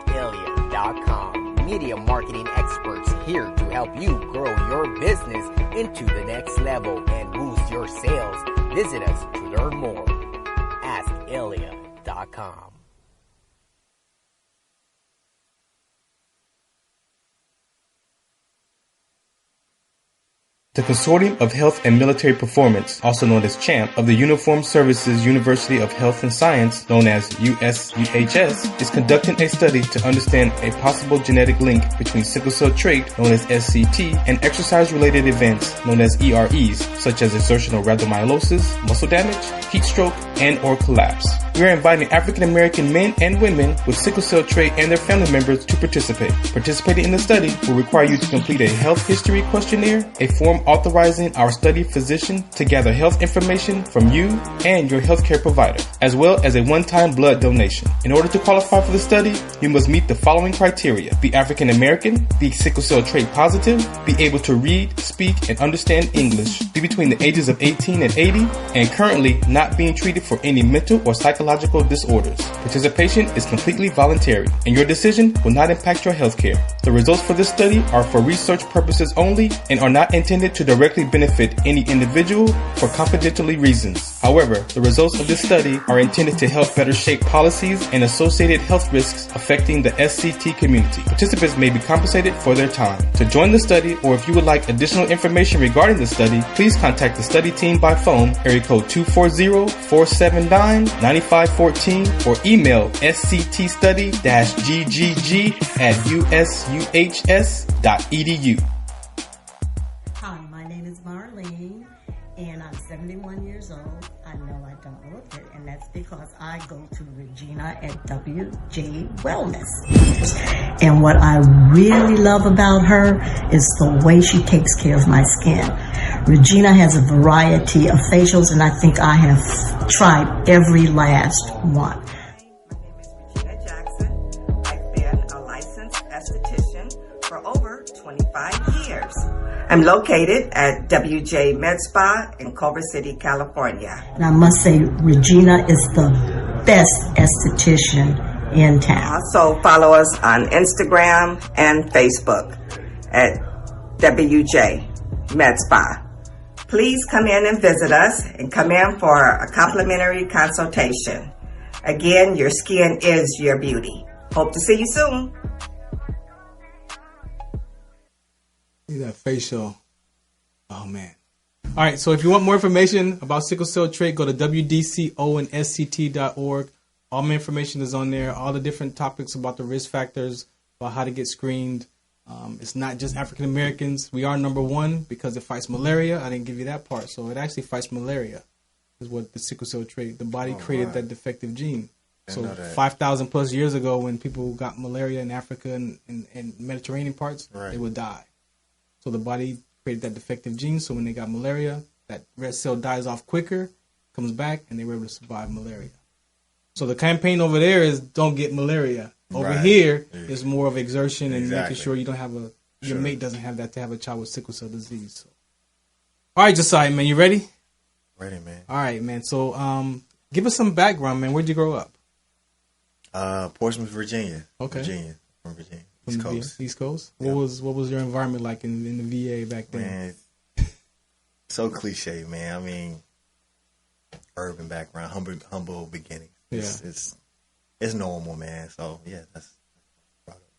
AskElia.com. Media marketing experts here to help you grow your business into the next level and boost your sales. Visit us to learn more. AskElia.com. The Consortium of Health and Military Performance, also known as CHAMP, of the Uniformed Services University of Health and Science, known as USUHS, is conducting a study to understand a possible genetic link between sickle cell trait, known as SCT, and exercise-related events, known as EREs, such as exertional rhabdomyolysis, muscle damage, heat stroke, and or collapse. We are inviting African American men and women with sickle cell trait and their family members to participate. Participating in the study will require you to complete a health history questionnaire, a form authorizing our study physician to gather health information from you and your healthcare provider, as well as a one-time blood donation. In order to qualify for the study, you must meet the following criteria: be African American, be sickle cell trait positive, be able to read, speak, and understand English, be between the ages of 18 and 80, and currently not being treated for any mental or psychological disorders. Participation is completely voluntary, and your decision will not impact your healthcare. The results for this study are for research purposes only and are not intended to directly benefit any individual for confidentiality reasons. However, the results of this study are intended to help better shape policies and associated health risks affecting the SCT community. Participants may be compensated for their time. To join the study, or if you would like additional information regarding the study, please contact the study team by phone, area code 240-479-9514, or email sctstudy-ggg@usuhs.edu. Hi, my name is Marlene, and I'm 71 years old. I know I don't look it, and that's because I go to Regina at WJ Wellness. And what I really love about her is the way she takes care of my skin. Regina has a variety of facials, and I think I have tried every last one. Over 25 years. I'm located at WJ Med Spa in Culver City, California. And I must say, Regina is the best esthetician in town. Also follow us on Instagram and Facebook at WJ Med Spa. Please come in and visit us and come in for a complimentary consultation. Again, your skin is your beauty. Hope to see you soon. That facial. Oh, man. All right, so if you want more information about sickle cell trait, go to WDCOandsCT.org. All my information is on there, all the different topics about the risk factors, about how to get screened. It's not just African Americans. We are number one because it fights malaria. I didn't give you that part. So it actually fights malaria, is what the sickle cell trait, the body created that defective gene. So 5,000 plus years ago, when people got malaria in Africa and Mediterranean parts, they would die. So the body created that defective gene. So when they got malaria, that red cell dies off quicker, comes back, and they were able to survive malaria. So the campaign over there is don't get malaria. Over here is more of exertion and making sure you don't have your mate doesn't have that to have a child with sickle cell disease. So. All right, Josiah, man, you ready? Ready, man. All right, man. So give us some background, man. Where'd you grow up? Portsmouth, Virginia. Okay. From Virginia. East Coast. East Coast? Yeah. What was your environment like in the VA back then? Man, so cliche, man. I mean, urban background, humble beginning. Yeah. It's normal, man. So yeah, that's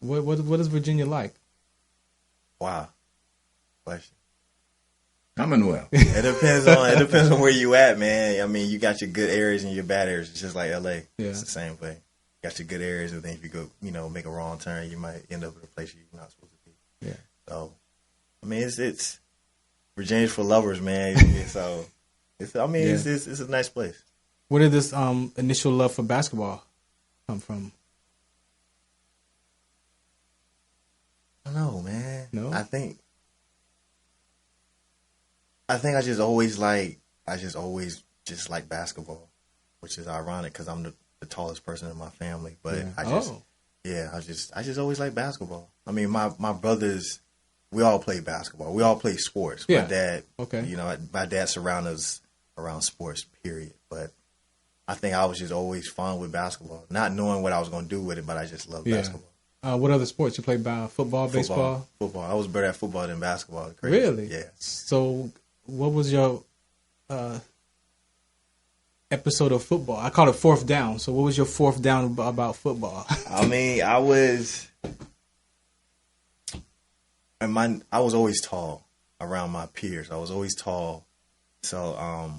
what is Virginia like? Wow. Question. Commonwealth. It depends on where you at, man. I mean, you got your good areas and your bad areas. It's just like LA. Yeah. It's the same way. You got your good areas, and then if you go, make a wrong turn, you might end up in a place you're not supposed to be. Yeah. So, I mean, it's Virginia's for lovers, man. So, it's a nice place. Where did this initial love for basketball come from? I don't know, man. No? I think I just always like basketball, which is ironic because I'm the tallest person in my family. But I just always like basketball. I mean, my brothers, we all play basketball. We all play sports. Yeah. My dad, okay. My dad surrounded us around sports, period. But I think I was just always fun with basketball, not knowing what I was going to do with it, but I just love basketball. What other sports you played? Football, baseball? Football. I was better at football than basketball. Crazy. Really? Yeah. So, what was your episode of football? I call it fourth down. So, what was your fourth down about football? I mean, I was always tall around my peers. I was always tall. So,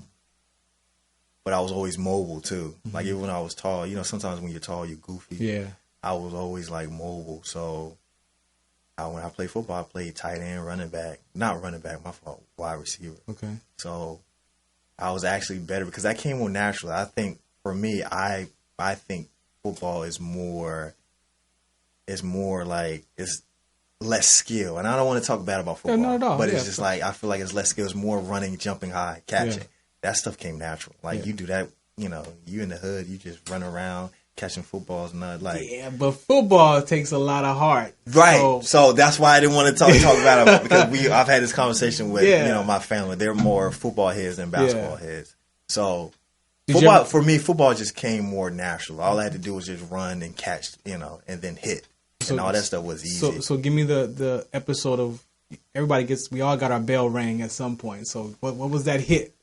but I was always mobile too. Mm-hmm. Like even when I was tall, sometimes when you're tall, you're goofy. Yeah. I was always like mobile. So when I played football, I played tight end, running back. Not running back, my fault, wide receiver. Okay. So I was actually better because that came more naturally. I think for me, I think football is more like it's less skill. And I don't want to talk bad about football. No, not at all. But it's just like I feel like it's less skill. It's more running, jumping high, catching. Yeah. That stuff came natural. Like you do that, you in the hood, you just run around catching footballs, not like but football takes a lot of heart, right? So that's why I didn't want to talk about it because I've had this conversation with my family. They're more football heads than basketball heads. So for me, football just came more natural. All I had to do was just run and catch, and then hit, and all that stuff was easy. So give me the episode of we all got our bell rang at some point. So what was that hit?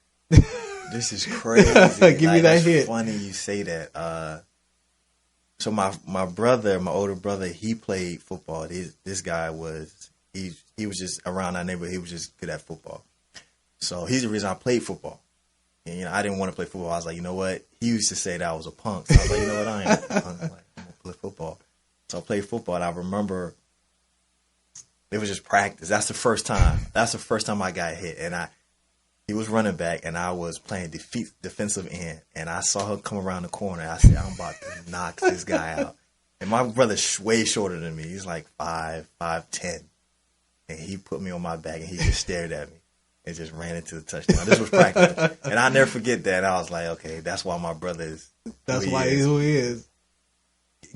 This is crazy. Give me that hit. Funny you say that. So my older brother, he played football. This guy he was just around our neighborhood. He was just good at football. So he's the reason I played football. And I didn't want to play football. I was like, you know what? He used to say that I was a punk. So I was like, you know what? I ain't a punk. I'm gonna play football. So I played football, and I remember it was just practice. That's the first time I got hit, and he was running back, and I was playing defensive end, and I saw him come around the corner. I said, I'm about to knock this guy out. And my brother's way shorter than me. He's like 5'10", and he put me on my back, and he just stared at me and just ran into the touchdown. This was practice, and I'll never forget that. I was like, okay, that's why my brother is. That's why he's who he is.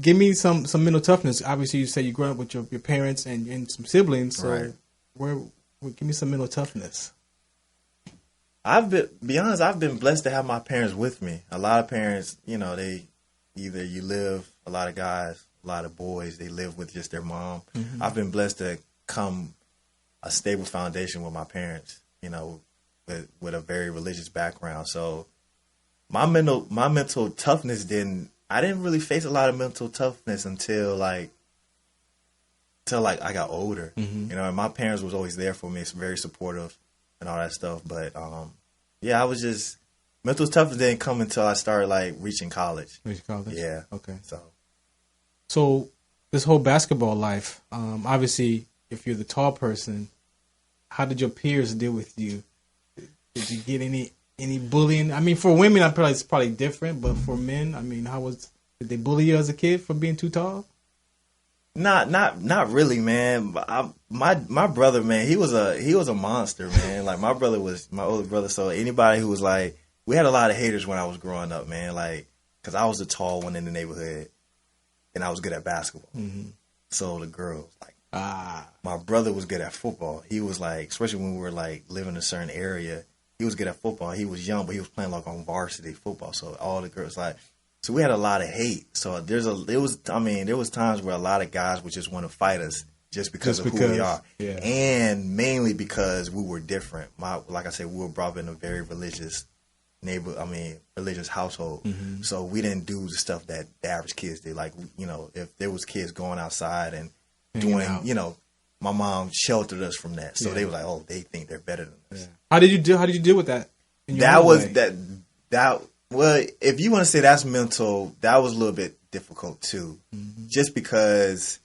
Give me some mental toughness. Obviously, you say you grew up with your parents and some siblings. So, give me some mental toughness. I've been blessed to have my parents with me. A lot of parents, they either a lot of guys, a lot of boys, they live with just their mom. Mm-hmm. I've been blessed to come a stable foundation with my parents, with a very religious background. So my mental toughness I didn't really face a lot of mental toughness until I got older. Mm-hmm. And my parents was always there for me. It's very supportive and all that stuff. But I was just mental toughness didn't come until I started reaching college. Reaching college? Yeah. Okay. So this whole basketball life, obviously, if you're the tall person, how did your peers deal with you? Did you get any bullying? I mean, for women, it's probably different, but for men, I mean, did they bully you as a kid for being too tall? Not really, man. My brother, man, he was a monster, man. Like my brother was my older brother, so anybody who was like we had a lot of haters when I was growing up, man. Like, because I was the tall one in the neighborhood, and I was good at basketball. Mm-hmm. So the girls, like, my brother was good at football. He was like, especially when we were like living in a certain area, he was good at football. He was young, but he was playing like on varsity football. So all the girls like, so we had a lot of hate. So there was times where a lot of guys would just want to fight us just because of who we are, and mainly because we were different. Like I said, we were brought up in a very religious religious household. Mm-hmm. So we didn't do the stuff that the average kids did. Like, you know, if there was kids going outside and doing, you know, my mom sheltered us from that. So they were like, oh, they think they're better than us. Yeah. How did you deal with that? Well, if you want to say that's mental, that was a little bit difficult too. Mm-hmm. Just because,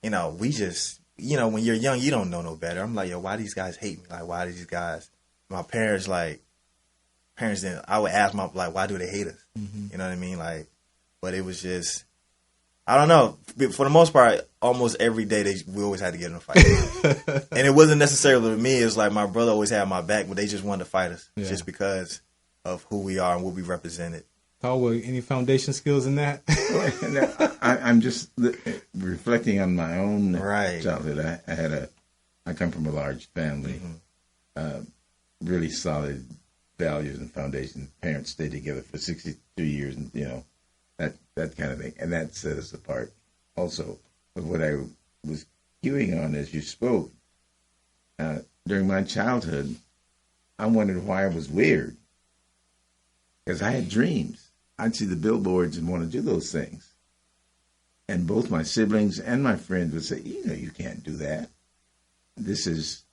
you know, we just, you know, when you're young, you don't know no better. I'm like, yo, why these guys hate me? Like, why do these guys, my parents didn't, I would ask why do they hate us? Mm-hmm. You know what I mean? Like, but it was just, I don't know. For the most part, almost every day we always had to get in a fight. And it wasn't necessarily with me. It was like my brother always had my back, but they just wanted to fight us just because of who we are and what we represented. Any foundation skills in that? I'm just reflecting on my own childhood. I come from a large family, really solid values and foundation. Parents stayed together for 62 years, and you know that kind of thing, and that set us apart. Also, but what I was cueing on as you spoke during my childhood, I wondered why I was weird because I had dreams. I'd see the billboards and want to do those things, and both my siblings and my friends would say, "You know, you can't do that." This is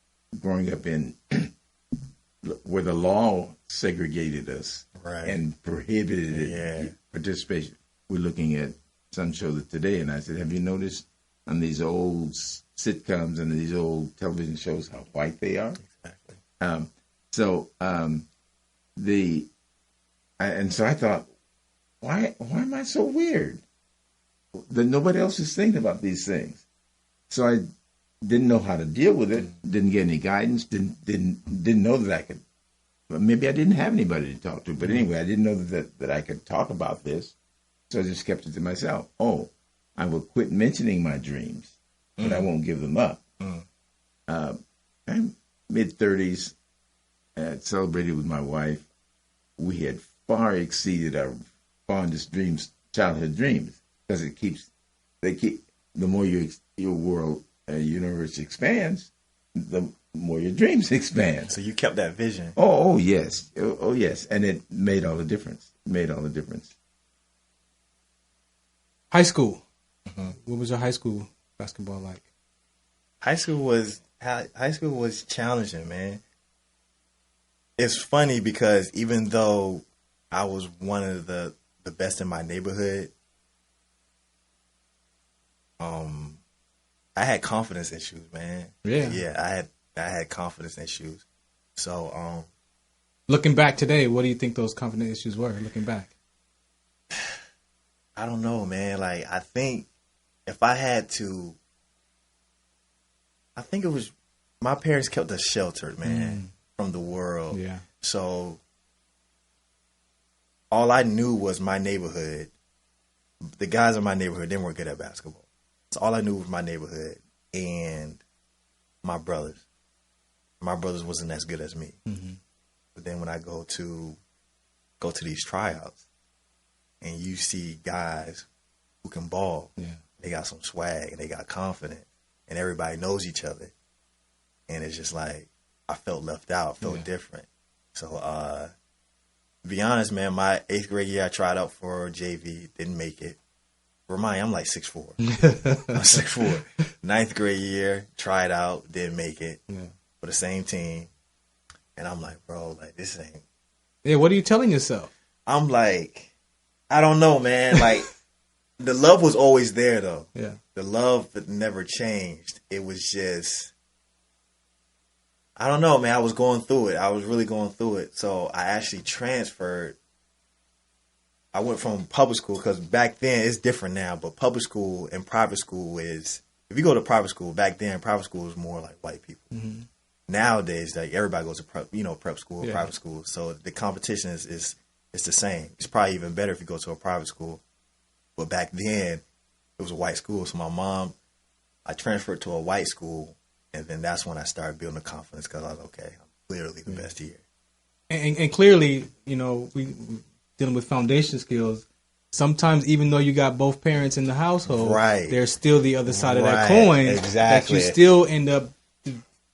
growing up in where the law segregated us and prohibited participation. We're looking at some show today, and I said, have you noticed on these old sitcoms and these old television shows how white they are? Exactly. So I thought, why am I so weird? That nobody else is thinking about these things. So I didn't know how to deal with it. Didn't get any guidance. Didn't know that I could. Maybe I didn't have anybody to talk to. But anyway, I didn't know that I could talk about this. So I just kept it to myself. Oh, I will quit mentioning my dreams, but I won't give them up. I'm mid-30s. I had celebrated with my wife. We had far exceeded our fondest dreams, childhood dreams, because the more your world, universe expands, the more your dreams expand. So you kept that vision. Oh yes. Oh yes. And it made all the difference. High school. What was your high school basketball like? High school was challenging, man. It's funny because even though I was one of the best in my neighborhood, I had confidence issues, man. Yeah, I had confidence issues. So, looking back today, what do you think those confidence issues were? Looking back, I don't know, man. Like, I think if I had to, I think it was my parents kept us sheltered, man, from the world. Yeah. So all I knew was my neighborhood. The guys in my neighborhood, they weren't good at basketball. So all I knew was my neighborhood and my brothers. My brothers wasn't as good as me. Mm-hmm. But then when I go to these tryouts and you see guys who can ball, they got some swag and they got confidence and everybody knows each other. And it's just like, I felt left out, felt different. So, to be honest, man, my 8th grade year, I tried out for JV, didn't make it. Remind you, I'm like 6'4". I'm 6'4". 9th grade year, tried out, didn't make it for the same team. And I'm like, bro, like, this ain't. Yeah, what are you telling yourself? I'm like, I don't know, man. Like, the love was always there, though. Yeah. The love never changed. It was just, I don't know, man. I was going through it. I was really going through it. So I actually transferred. I went from public school because back then it's different now, but public school and private school is, if you go to private school, back then private school was more like white people. Mm-hmm. nowadays, like everybody goes to prep school, Yeah. private school. So the competition is the same. It's probably even better if you go to a private school. But back then, it was a white school. So I transferred to a white school, and then that's when I started building the confidence because I was okay. I'm clearly the best here. And clearly, we dealing with foundation skills. Sometimes, even though you got both parents in the household, Right. there's still the other side of that Right. coin. Exactly. That you still end up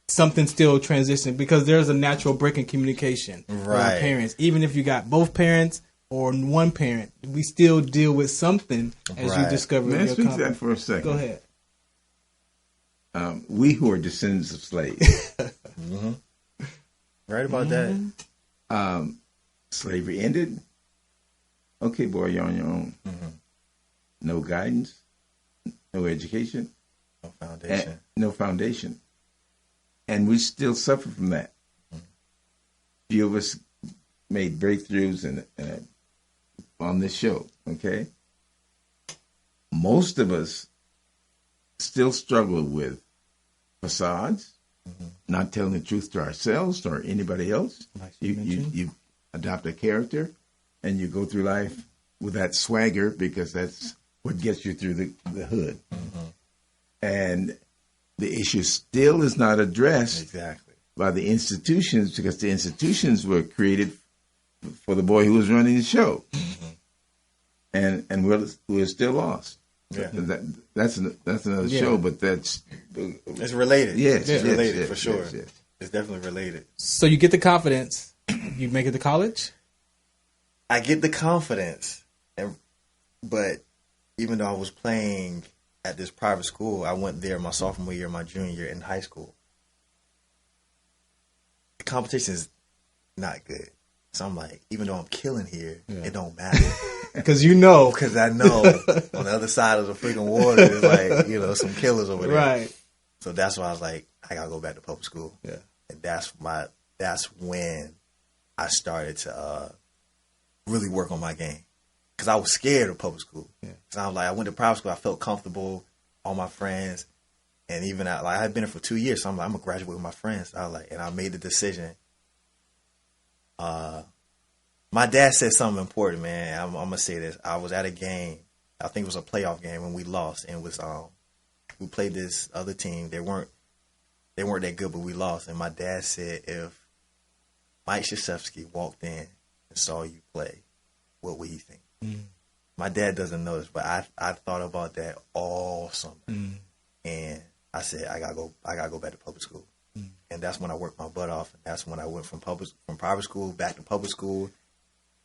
something still transitioning because there's a natural break in communication with Right. parents. Even if you got both parents or one parent, we still deal with something as you Right. discover. May I your speak to that confidence. for a second? Go ahead. We who are descendants of slaves, Mm-hmm. Right about that. slavery ended. Okay, boy, you're on your own. Mm-hmm. No guidance, no education, No foundation. and no foundation. And we still suffer from that. Few of us made breakthroughs on this show, okay? Most of us still struggle with facades, not telling the truth to ourselves or anybody else. Like you mentioned. You adopt a character, and you go through life with that swagger because that's what gets you through the hood. And the issue still is not addressed Exactly. by the institutions because the institutions were created for the boy who was running the show. And we're still lost. Yeah. That's another Yeah. show, but that's It's related. Yes, it's yes, related yes, for sure. yes, yes. It's definitely related. So you get the confidence. You make it to college. I get the confidence, but even though I was playing at this private school, I went there my sophomore year, my junior year in high school. The competition is not good. So I'm like, even though I'm killing here, it don't matter. Because you know. Because I know on the other side of the freaking water, there's like, some killers over there. Right. So that's why I was like, I gotta go back to public school. Yeah. And that's when I started to really work on my game. Because I was scared of public school. Yeah. So I was like, I went to private school, I felt comfortable, all my friends. And even I had been there for 2 years, so I'm like, I'm gonna graduate with my friends. I was like, and I made the decision. My dad said something important, man. I'm gonna say this. I was at a game. I think it was a playoff game when we lost, and it was we played this other team. They weren't that good, but we lost. And my dad said, if Mike Krzyzewski walked in and saw you play, what would he think? My dad doesn't know this, but I thought about that all summer, and I said, I gotta go back to public school. And that's when I worked my butt off. And that's when I went from private school back to public school.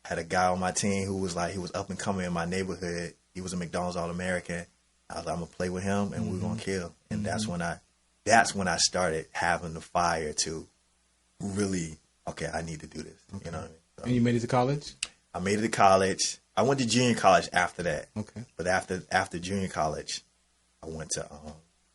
Had a guy on my team who was up and coming in my neighborhood. He was a McDonald's All-American. I was like, I'm gonna play with him, and we're gonna kill. And that's when I started having the fire to really, okay, I need to do this. Okay. You know what I mean? So, And you made it to college? I made it to college. I went to junior college after that. Okay. But after junior college, I went to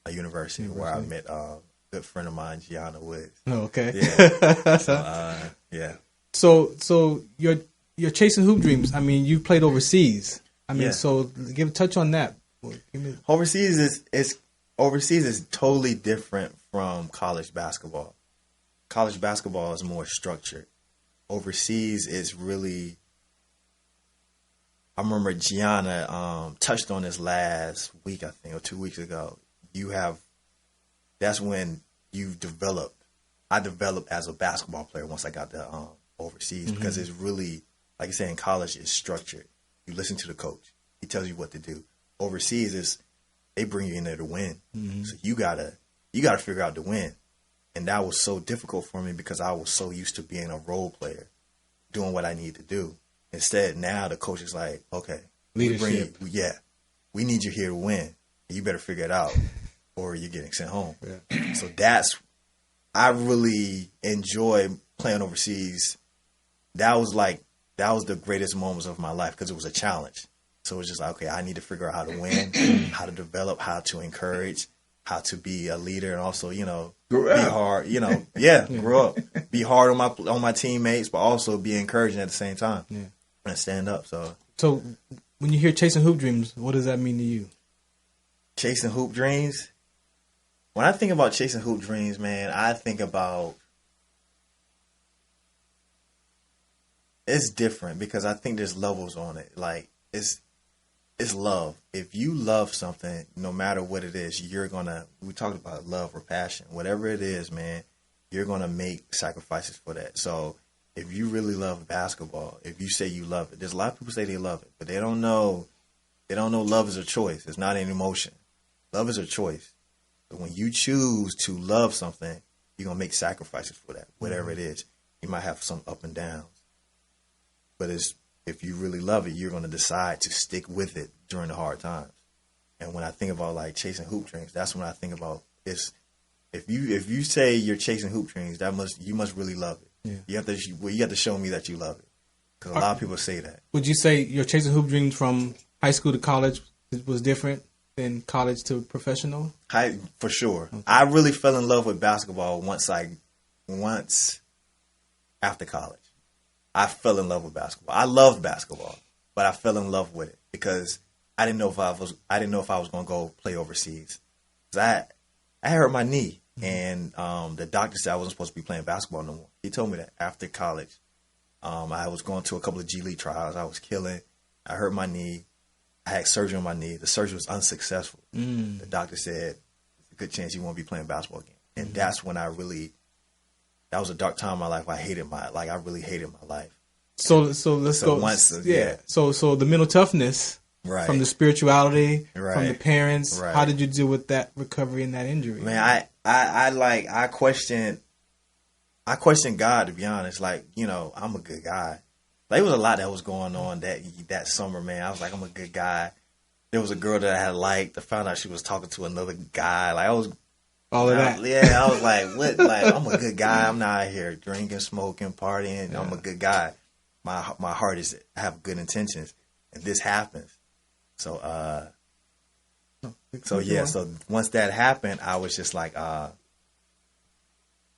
a university where I met a good friend of mine, Gianna. Oh, okay. Yeah. So, yeah. So you're chasing hoop dreams. I mean, you played overseas. I mean, Yeah. so give a touch on that. Overseas is totally different from college basketball. College basketball is more structured. Overseas is really. I remember Gianna touched on this last week, I think, or 2 weeks ago. That's when you developed. I developed as a basketball player once I got to overseas because it's really, like I said, in college, it's structured. You listen to the coach. He tells you what to do. Overseas they bring you in there to win. So you gotta figure out to win. And that was so difficult for me because I was so used to being a role player, doing what I need to do. Instead, now the coach is like, okay, leadership. We need you here to win. You better figure it out or you're getting sent home. Yeah. So I really enjoy playing overseas. That was the greatest moments of my life because it was a challenge. So it was just like, okay, I need to figure out how to win, how to develop, how to encourage, how to be a leader, and also, be hard, grow up, be hard on my teammates, but also be encouraging at the same time, and stand up. So when you hear chasing hoop dreams, what does that mean to you? Chasing hoop dreams, When I think about chasing hoop dreams, man, I think about it's different because I think there's levels on it. Like it's love. If you love something, no matter what it is, we talked about love or passion, whatever it is, man, you're gonna make sacrifices for that. So if you really love basketball, if you say you love it, there's a lot of people say they love it, but they don't know love is a choice. It's not an emotion. Love is a choice. But when you choose to love something, you're going to make sacrifices for that, whatever it is. You might have some up and downs. But if you really love it, you're going to decide to stick with it during the hard times. And when I think about like chasing hoop dreams, that's when I think about if you say you're chasing hoop dreams, you must really love it. Yeah. You have to show me that you love it. Because a lot of people say that. Would you say your chasing hoop dreams from high school to college was different than college to professional? For sure. Okay. I really fell in love with basketball once after college. I fell in love with basketball. I loved basketball, but I fell in love with it because I didn't know if I was going to go play overseas. 'Cause I hurt my knee, and the doctor said I wasn't supposed to be playing basketball no more. He told me that after college. I was going to a couple of G League trials. I was killing. I hurt my knee. I had surgery on my knee. The surgery was unsuccessful. The doctor said, "There's a good chance you won't be playing basketball again." And that's when that was a dark time in my life. I really hated my life. So let's go. So the mental toughness, right, from the spirituality, right, from the parents. Right. How did you deal with that recovery and that injury? Man, I questioned God, to be honest. Like, I'm a good guy. Like, there was a lot that was going on that summer, man. I was like, I'm a good guy. There was a girl that I had liked. I found out she was talking to another guy. Like, I was all of that. Yeah, I was like, what? Like, I'm a good guy. I'm not out here drinking, smoking, partying. Yeah. I'm a good guy. My heart I have good intentions, and this happens. So once that happened, I was just like,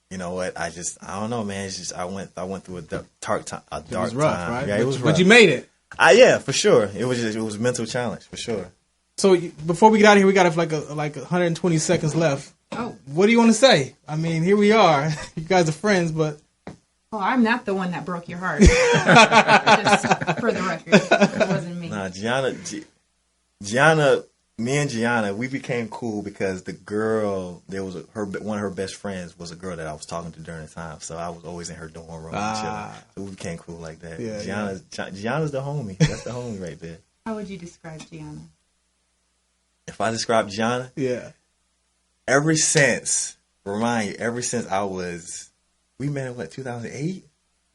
you know what? I don't know, man. It's just I went through a dark time. It was rough, time. Right? Yeah, it was rough. But you made it. Yeah, for sure. It was a mental challenge, for sure. So before we get out of here, we got like 120 seconds left. Oh, what do you want to say? I mean, here we are. You guys are friends, but I'm not the one that broke your heart. Just for the record, it wasn't me. Nah, Gianna. Me and Gianna, we became cool because the girl, one of her best friends was a girl that I was talking to during the time. So I was always in her dorm room chilling. So we became cool like that. Yeah, Gianna's the homie. That's the homie right there. How would you describe Gianna? If I describe Gianna? Yeah. Ever since we met in 2008?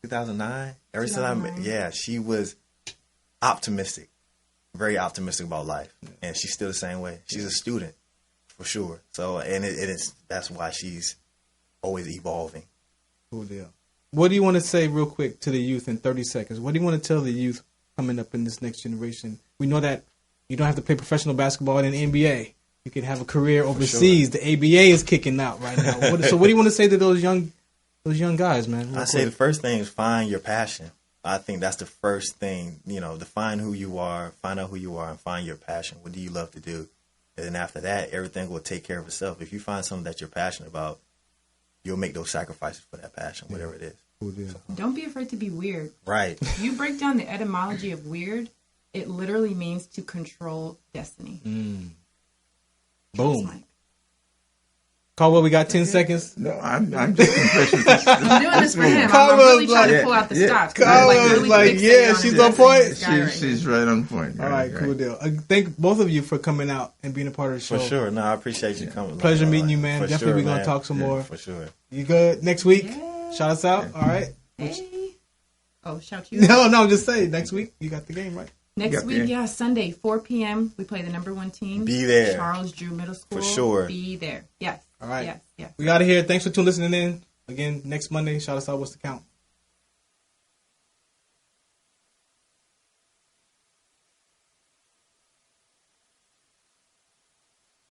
2009? Ever since I met, she was optimistic. Very optimistic about life, and she's still the same way. She's a student, for sure. So, and that's why she's always evolving. Cool deal. What do you want to say real quick to the youth in 30 seconds? What do you want to tell the youth coming up in this next generation? We know that you don't have to play professional basketball in the NBA. You can have a career overseas. Sure. The ABA is kicking out right now. So what do you want to say to those young guys, man? I say the first thing is find your passion. I think that's the first thing, define who you are, find out who you are, and find your passion. What do you love to do? And then after that, everything will take care of itself. If you find something that you're passionate about, you'll make those sacrifices for that passion, whatever it is. So, don't be afraid to be weird. Right. If you break down the etymology of weird, it literally means to control destiny. Boom. Caldwell, we got 10 seconds. No, I'm just impressed. I'm doing this for him. I'm really trying to pull out the stops. Caldwell's she's on point. She's right on point. All right, cool deal. Thank both of you for coming out and being a part of the show. For sure. No, I appreciate you coming. Pleasure meeting you, man. Definitely we're going to talk some more. For sure. You good? Next week? Yeah. Shout us out. All right. Hey. Oh, shout you out? No, I'm just saying. Next week, you got the game, right? Next week, Sunday, 4 p.m. We play the number 1 team. Be there. Charles Drew Middle School. For sure. Be there. Yes. All right. Yes. We got it here. Thanks for listening in. Again, next Monday, shout us out. What's the count?